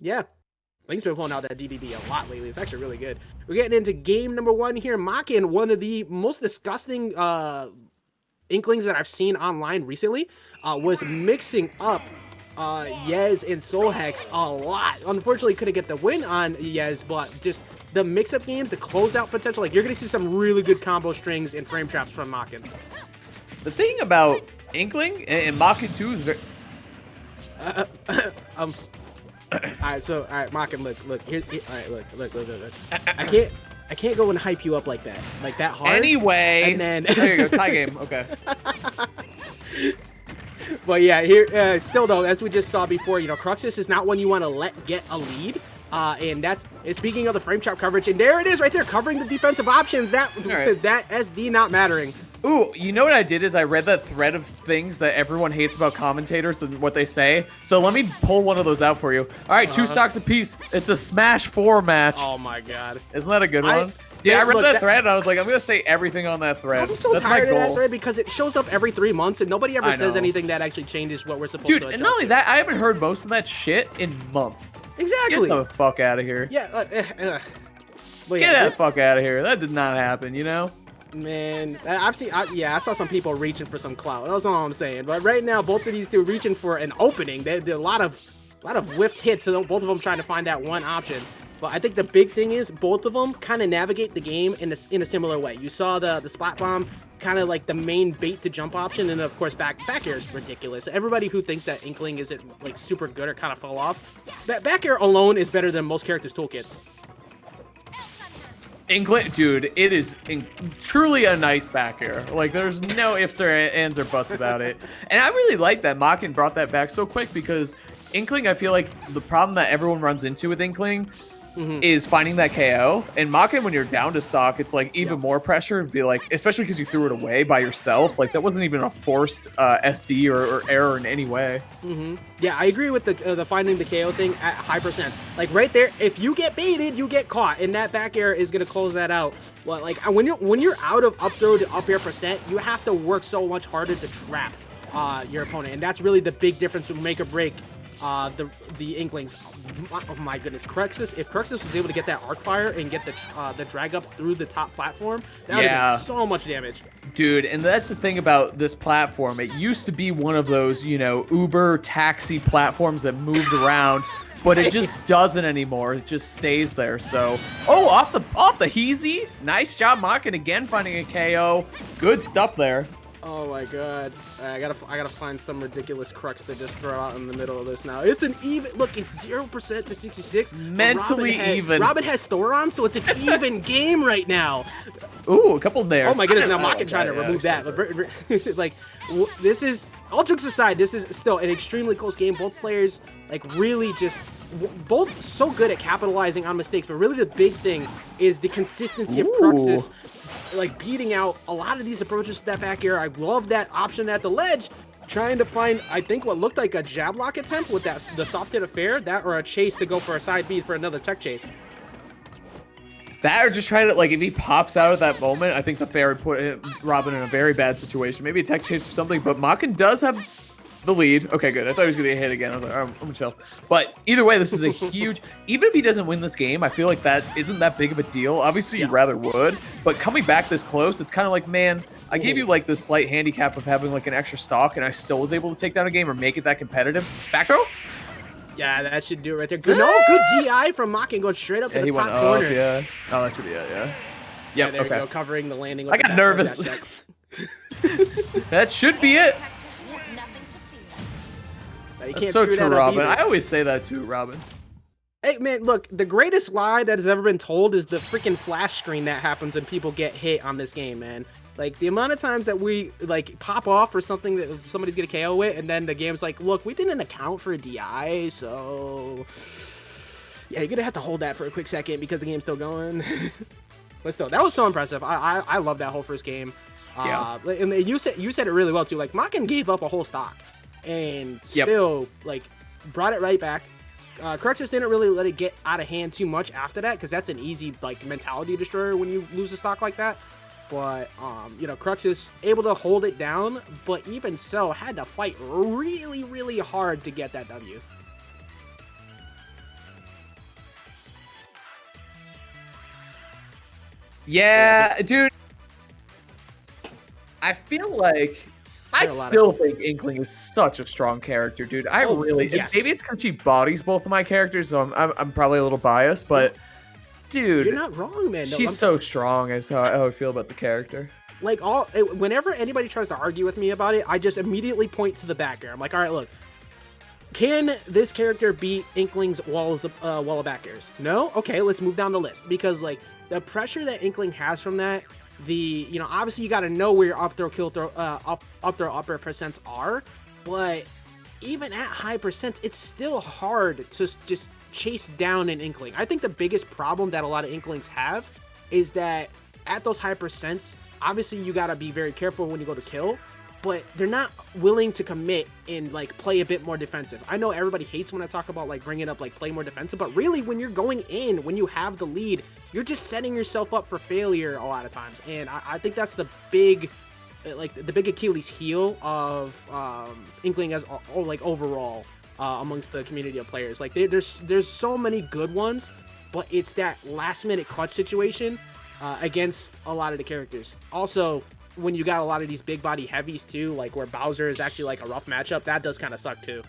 Yeah. Link's been pulling out that DDD a lot lately. It's actually really good. We're getting into game number 1 here. Makken, one of the most disgusting Inklings that I've seen online recently, was mixing up Yez and Solhex a lot. Unfortunately, couldn't get the win on Yez, but just the mix-up games, the closeout potential, like you're going to see some really good combo strings and frame traps from Makken. The thing about Inkling and Makken too is very... Alright, Makken, look, here, alright, look. I can't go and hype you up like that hard. Anyway, and then there you go, tie game. Okay. But yeah, here, still though, as we just saw before, you know, Cruxis is not one you want to let get a lead. And that's, speaking of the frame trap coverage, and there it is right there, covering the defensive options. That SD not mattering. Ooh, you know what I did is I read that thread of things that everyone hates about commentators and what they say. So let me pull one of those out for you. All right, 2 stocks apiece. It's a Smash 4 match. Oh my god. Isn't that a good one? Dude, I read that thread and I was like, I'm going to say everything on that thread. I'm so tired of that thread because it shows up every 3 months and nobody ever says anything that actually changes what we're supposed to adjust. Dude, and not only that, I haven't heard most of that shit in months. Exactly. Get the fuck out of here. Yeah. Get the fuck out of here. That did not happen, you know? Man, I saw some people reaching for some clout. That's all I'm saying. But right now, both of these two reaching for an opening. They did a lot of whiffed hits, so both of them trying to find that one option. But I think the big thing is both of them kind of navigate the game in a similar way. You saw the splat bomb, kind of like the main bait to jump option, and of course back air is ridiculous. Everybody who thinks that Inkling isn't like super good or kind of fell off, that back air alone is better than most characters' toolkits. Inkling, dude, it is truly a nice back air. Like, there's no ifs or ands or buts about it. And I really like that Makken brought that back so quick because Inkling, I feel like the problem that everyone runs into with Inkling is finding that KO. And Makken, when you're down to stock, it's like even more pressure to be like, especially because you threw it away by yourself. Like, that wasn't even a forced SD or error in any way. Yeah, I agree with the finding the KO thing at high percent. Like right there, if you get baited, you get caught, and that back air is gonna close that out. Well, like when you're out of up throw to up air percent, you have to work so much harder to trap your opponent, and that's really the big difference to make or break the Inklings. Oh my goodness, Cruxis! If Cruxis was able to get that arc fire and get the drag up through the top platform, that would have been so much damage. Dude, and that's the thing about this platform. It used to be one of those, you know, Uber taxi platforms that moved around, but it just doesn't anymore. It just stays there. So, off the heezy. Nice job, Makken again finding a KO. Good stuff there. Oh my god, I gotta find some ridiculous crux to just throw out in the middle of this now. It's an even, look, it's 0% to 66. Mentally even. Robin has Thoron, so it's an even game right now. Ooh, a couple there. Oh my goodness, now Makken trying to remove that. But like, this is, all jokes aside, this is still an extremely close game. Both players, like, really just, both so good at capitalizing on mistakes, but really the big thing is the consistency of Cruxis, like, beating out a lot of these approaches to that back air. I love that option at the ledge, trying to find, I think, what looked like a jab lock attempt with that the soft hit affair, that or a chase to go for a side beat for another tech chase. That or just trying to, like, if he pops out at that moment, I think the fair would put Robin in a very bad situation. Maybe a tech chase or something, but Makken does have the lead. Okay, good. I thought he was going to get hit again. I was like, all right, I'm going to chill. But either way, this is a huge... Even if he doesn't win this game, I feel like that isn't that big of a deal. Obviously, you rather would. But coming back this close, it's kind of like, man, I gave you, like, this slight handicap of having, like, an extra stock, and I still was able to take down a game or make it that competitive. Back throw? Yeah, that should do it right there. Good, good DI from Makken going straight up to the top corner. Yeah. Oh, that should be it, yeah. Yeah, there we go, covering the landing. With I got nervous. That should be it. That's so true, Robin. I always say that too, Robin. Hey, man, look, the greatest lie that has ever been told is the freaking flash screen that happens when people get hit on this game, man. Like, the amount of times that we, like, pop off for something that somebody's gonna KO with, and then the game's like, look, we didn't account for a DI, so... Yeah, you're gonna have to hold that for a quick second because the game's still going. But still, that was so impressive. I love that whole first game. And you said it really well, too. Like, Makken gave up a whole stock, and still, like, brought it right back. Cruxis didn't really let it get out of hand too much after that, because that's an easy, like, mentality destroyer when you lose a stock like that. But, you know, Cruxis able to hold it down, but even so, had to fight really, really hard to get that W. Yeah, dude. I feel like I still think Inkling is such a strong character, dude. I really maybe it's because she bodies both of my characters, so I'm probably a little biased, but dude, you're not wrong, man. No, she's so strong. Is how I feel about the character. Like whenever anybody tries to argue with me about it, I just immediately point to the back air. I'm like, all right, look, can this character beat Inkling's wall of back airs? No? Okay, let's move down the list, because like the pressure that Inkling has from that, obviously you got to know where your up throw, up air percents are, but even at high percents, it's still hard to just chase down an Inkling. I think the biggest problem that a lot of Inklings have is that at those high percents, obviously you got to be very careful when you go to kill, but they're not willing to commit and like play a bit more defensive. I know everybody hates when I talk about like bringing up like play more defensive, but really when you're going in, when you have the lead, you're just setting yourself up for failure a lot of times. And I think that's the big Achilles heel of Inkling as like overall amongst the community of players. Like there's so many good ones, but it's that last minute clutch situation against a lot of the characters. Also, when you got a lot of these big body heavies too, like where Bowser is actually like a rough matchup, that does kind of suck too.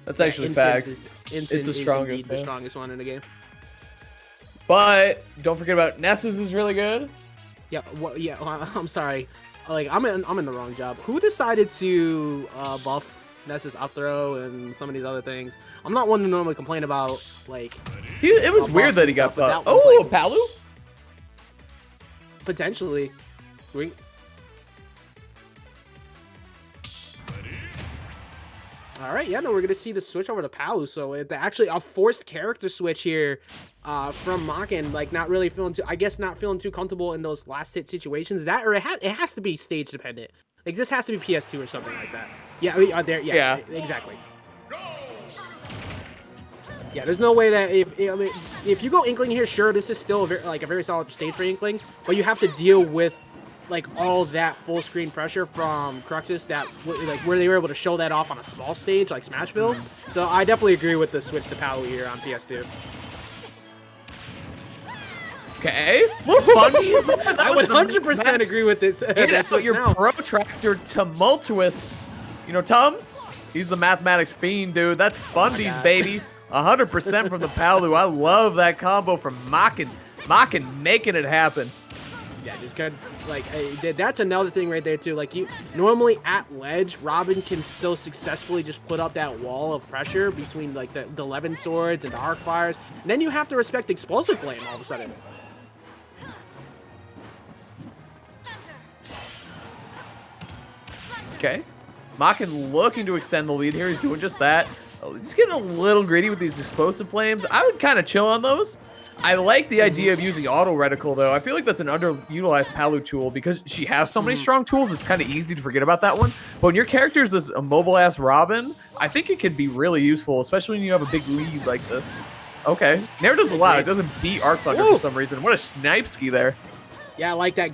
That's actually facts. It's the strongest. The strongest one in the game. But don't forget about Nessus is really good. Yeah, I'm sorry. Like I'm in the wrong job. Who decided to buff Nessus up throw and some of these other things? I'm not one to normally complain about like. It was weird that he got buffed. Oh, like, Palu. Potentially. All right, yeah, no, we're gonna see the switch over to Palu. So it's actually a forced character switch here from Makken. Like not feeling too comfortable in those last hit situations. That or it has to be stage dependent. Like this has to be PS2 or something like that. Yeah, exactly. Yeah, there's no way that if you go Inkling here, sure, this is still a very solid stage for Inkling, but you have to deal with like all that full screen pressure from Cruxis that like where they were able to show that off on a small stage like Smashville. So I definitely agree with the switch to Palu here on PS2. Okay, more funnies. I would 100% agree with this. That's what your protractor tumultuous. You know, Tums? He's the mathematics fiend, dude. That's fundies, baby. 100% from the Palu. I love that combo from Makken. Makken making it happen. Yeah, just kind of like that's another thing right there too. Like you normally at ledge, Robin can so successfully just put up that wall of pressure between like the 11 swords and the arc fires, and then you have to respect explosive flame all of a sudden. Okay, Makken looking to extend the lead here. He's doing just that. He's getting a little greedy with these explosive flames. I would kind of chill on those. I like the idea of using auto reticle though. I feel like that's an underutilized Palu tool because she has so many strong tools. It's kind of easy to forget about that one. But when your character is this mobile ass Robin, I think it can be really useful, especially when you have a big lead like this. Okay, Nair does a lot. It doesn't beat Arc Thunder for some reason. What a snipe ski there. Yeah, I like that.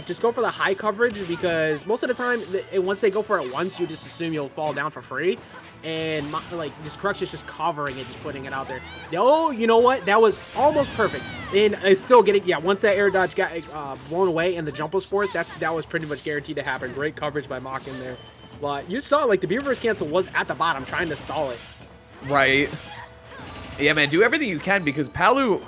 Just go for the high coverage because most of the time, once they go for it once, you just assume you'll fall down for free. And like this Cruxis just covering it, just putting it out there. Oh, you know what? That was almost perfect. And it's still getting, once that air dodge got blown away and the jump was forced, that was pretty much guaranteed to happen. Great coverage by Makken there. But you saw like the B reverse cancel was at the bottom trying to stall it. Right. Yeah, man, do everything you can because Palu,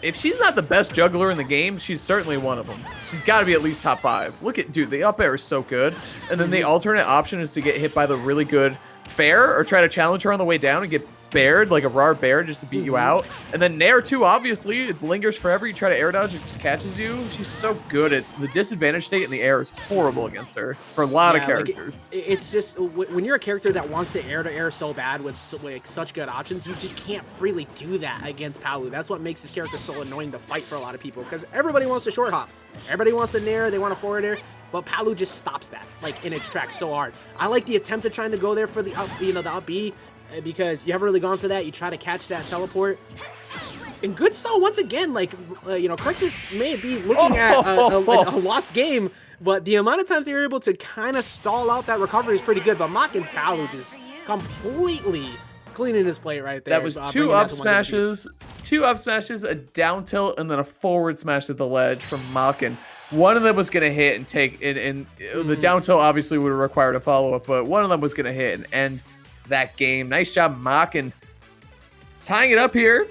if she's not the best juggler in the game, she's certainly one of them. She's got to be at least top 5. Look at, dude, the up air is so good. And then the alternate option is to get hit by the really good fair or try to challenge her on the way down and get bared like a raw bear just to beat you out. And then Nair too, obviously, it lingers forever. You try to air dodge, it just catches you. She's so good at the disadvantage state in the air is horrible against her for a lot of characters. Like it's just when you're a character that wants to air so bad with like such good options, you just can't freely do that against Palu. That's what makes this character so annoying to fight for a lot of people because everybody wants to short hop. Everybody wants to Nair, they want to forward air. But Palu just stops that, like in its tracks so hard. I like the attempt of trying to go there for the up, the up B, because you haven't really gone for that. You try to catch that teleport. And good stall once again, like, Cruxis may be looking at a lost game, but the amount of times they were able to kind of stall out that recovery is pretty good. But Makken's Palu just completely cleaning his plate right there. That was two up smashes, a down tilt, and then a forward smash at the ledge from Makken. One of them was going to hit and take it, and the down tilt obviously would have required a follow-up, but one of them was going to hit and end that game. Nice job, Makken. Tying it up here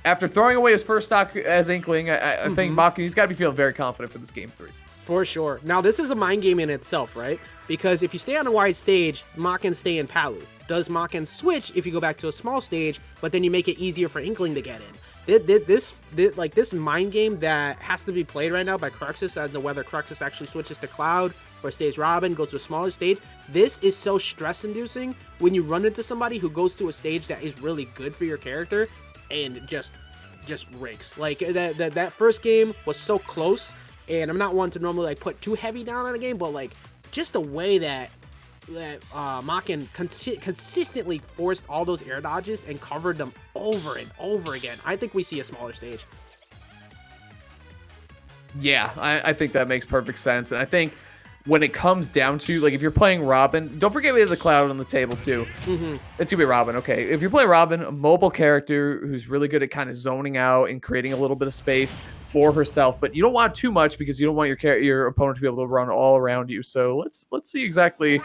after throwing away his first stock as Inkling. I think Makken, he's got to be feeling very confident for this game 3. For sure. Now, this is a mind game in itself, right? Because if you stay on a wide stage, Makken stay in Palu. Does Makken switch if you go back to a small stage, but then you make it easier for Inkling to get in? This mind game that has to be played right now by Cruxis, as to whether Cruxis actually switches to Cloud or stays Robin, goes to a smaller stage. This is so stress-inducing when you run into somebody who goes to a stage that is really good for your character and just rigs. Like that first game was so close, and I'm not one to normally like put too heavy down on a game, but like just the way that Makken consistently forced all those air dodges and covered them over and over again. I think we see a smaller stage. Yeah, I think that makes perfect sense. And I think when it comes down to, like, if you're playing Robin, don't forget we have the Cloud on the table too. It's gonna be Robin. Okay, if you're playing Robin, a mobile character who's really good at kind of zoning out and creating a little bit of space for herself, but you don't want too much because you don't want your opponent to be able to run all around you. So let's see exactly.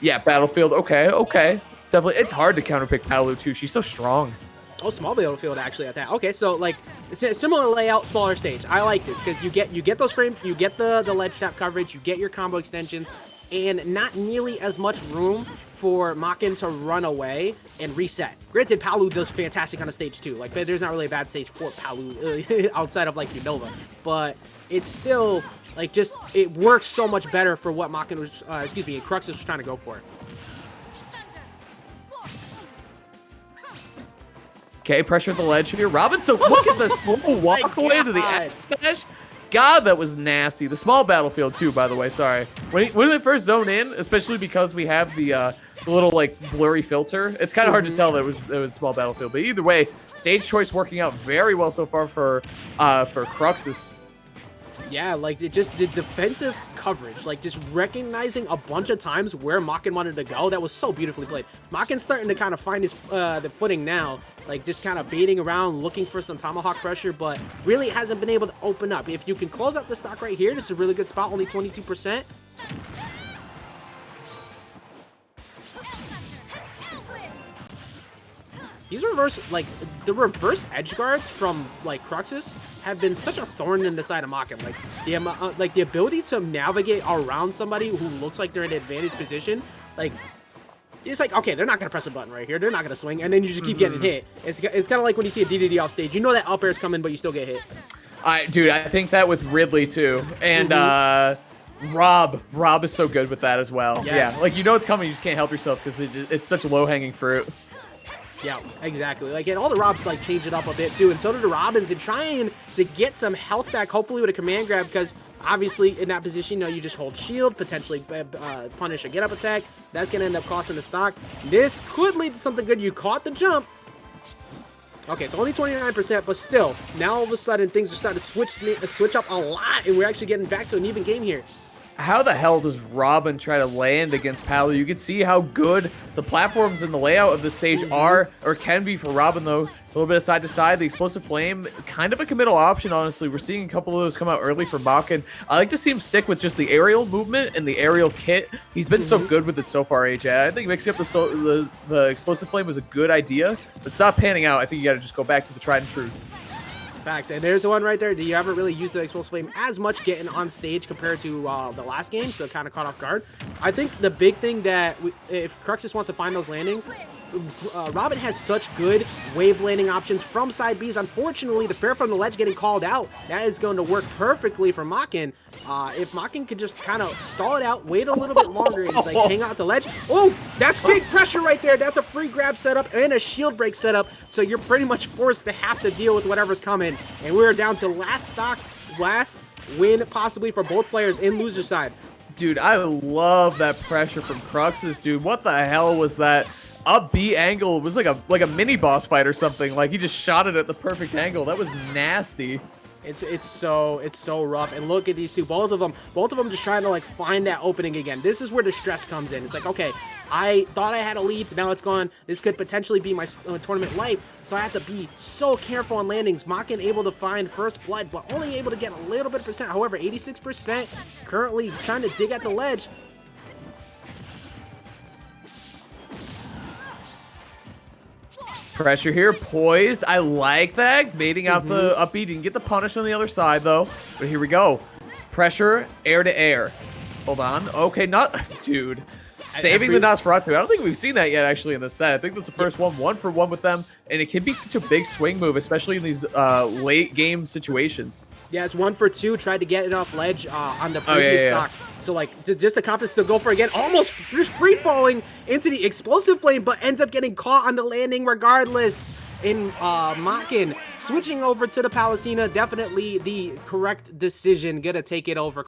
Yeah, Battlefield. Okay. Definitely. It's hard to counterpick Palu too. She's so strong. Oh, small Battlefield actually at that. Okay, so like it's a similar layout, smaller stage. I like this because you get those frames, you get the ledge tap coverage, you get your combo extensions, and not nearly as much room for Makken to run away and reset. Granted, Palu does fantastic on a stage too. Like there's not really a bad stage for Palu outside of like Unova, but it's still like just it works so much better for what Makken was, Cruxis was trying to go for. Okay, pressure at the ledge here. Robin, so look at the slow walk away to the F smash. God, that was nasty. The small Battlefield too, by the way. Sorry. When they first zone in, especially because we have the little like blurry filter, it's kind of hard to tell that it was small Battlefield. But either way, stage choice working out very well so far for Cruxis. Yeah, like the defensive coverage, like just recognizing a bunch of times where Makken wanted to go. That was so beautifully played. Makken's starting to kind of find his the footing now, like just kind of baiting around, looking for some tomahawk pressure, but really hasn't been able to open up. If you can close out the stock right here, this is a really good spot, only 22%. These the reverse edge guards from like Cruxis have been such a thorn in the side of Makken. Like the ability to navigate around somebody who looks like they're in an advantage position, like it's like, okay, they're not gonna press a button right here, they're not gonna swing, and then you just keep getting hit. It's kind of like when you see a DDD off stage, you know that up air's coming, but you still get hit. Dude, I think that with Ridley too, and Rob is so good with that as well. Yes. Yeah, like you know it's coming, you just can't help yourself because it's such low hanging fruit. Yeah, exactly. Like, and all the Robs like change it up a bit too, and so did the Robins, and trying to get some health back, hopefully with a command grab, because obviously in that position, you just hold shield, potentially punish a get up attack. That's gonna end up costing the stock. This could lead to something good. You caught the jump. Okay, so only 29%, but still, now all of a sudden things are starting to switch up a lot, and we're actually getting back to an even game here. How the hell does Robin try to land against Palu? You can see how good the platforms and the layout of the stage are, or can be for Robin, though. A little bit of side to side. The explosive flame, kind of a committal option, honestly. We're seeing a couple of those come out early for Makken. I like to see him stick with just the aerial movement and the aerial kit. He's been so good with it so far, AJ. I think mixing up the explosive flame was a good idea, but stop panning out. I think you got to just go back to the tried and true. Facts. And there's the one right there. You haven't really used the explosive flame as much getting on stage compared to the last game, so kind of caught off guard. I think the big thing that if Cruxis wants to find those landings, Robin has such good wave landing options from side Bs. Unfortunately, the fair from the ledge getting called out, that is going to work perfectly for Makken. If Makken could just kind of stall it out, wait a little bit longer, and like hang out the ledge. Oh, that's big pressure right there. That's a free grab setup and a shield break setup. So you're pretty much forced to have to deal with whatever's coming. And we're down to last win possibly for both players in loser side. Dude, I love that pressure from Cruxis, dude. What the hell was that? Up B angle. It was like a mini boss fight or something. Like he just shot it at the perfect angle. That was nasty. It's so rough. And look at these two, both of them just trying to like find that opening again. This is where the stress comes in. It's like, okay, I thought I had a lead, but now it's gone. This could potentially be my tournament life, so I have to be so careful on landings. Makken able to find first blood, but only able to get a little bit of percent. However, 86% currently trying to dig at the ledge. Pressure here, poised. I like that. Baiting out the upbeat. Didn't get the punish on the other side, though. But here we go. Pressure, air to air. Hold on. Okay, not... Dude. Saving the Nosferatu. I don't think we've seen that yet, actually, in this set. I think that's the first one. 1-for-1 with them. And it can be such a big swing move, especially in these late-game situations. Yeah, it's 1-for-2. Tried to get it off ledge on the previous stock. So, like, just the confidence to go for it again. Almost just free-falling into the explosive flame, but ends up getting caught on the landing regardless. In Makken, switching over to the Palutena, definitely the correct decision. Gonna take it over.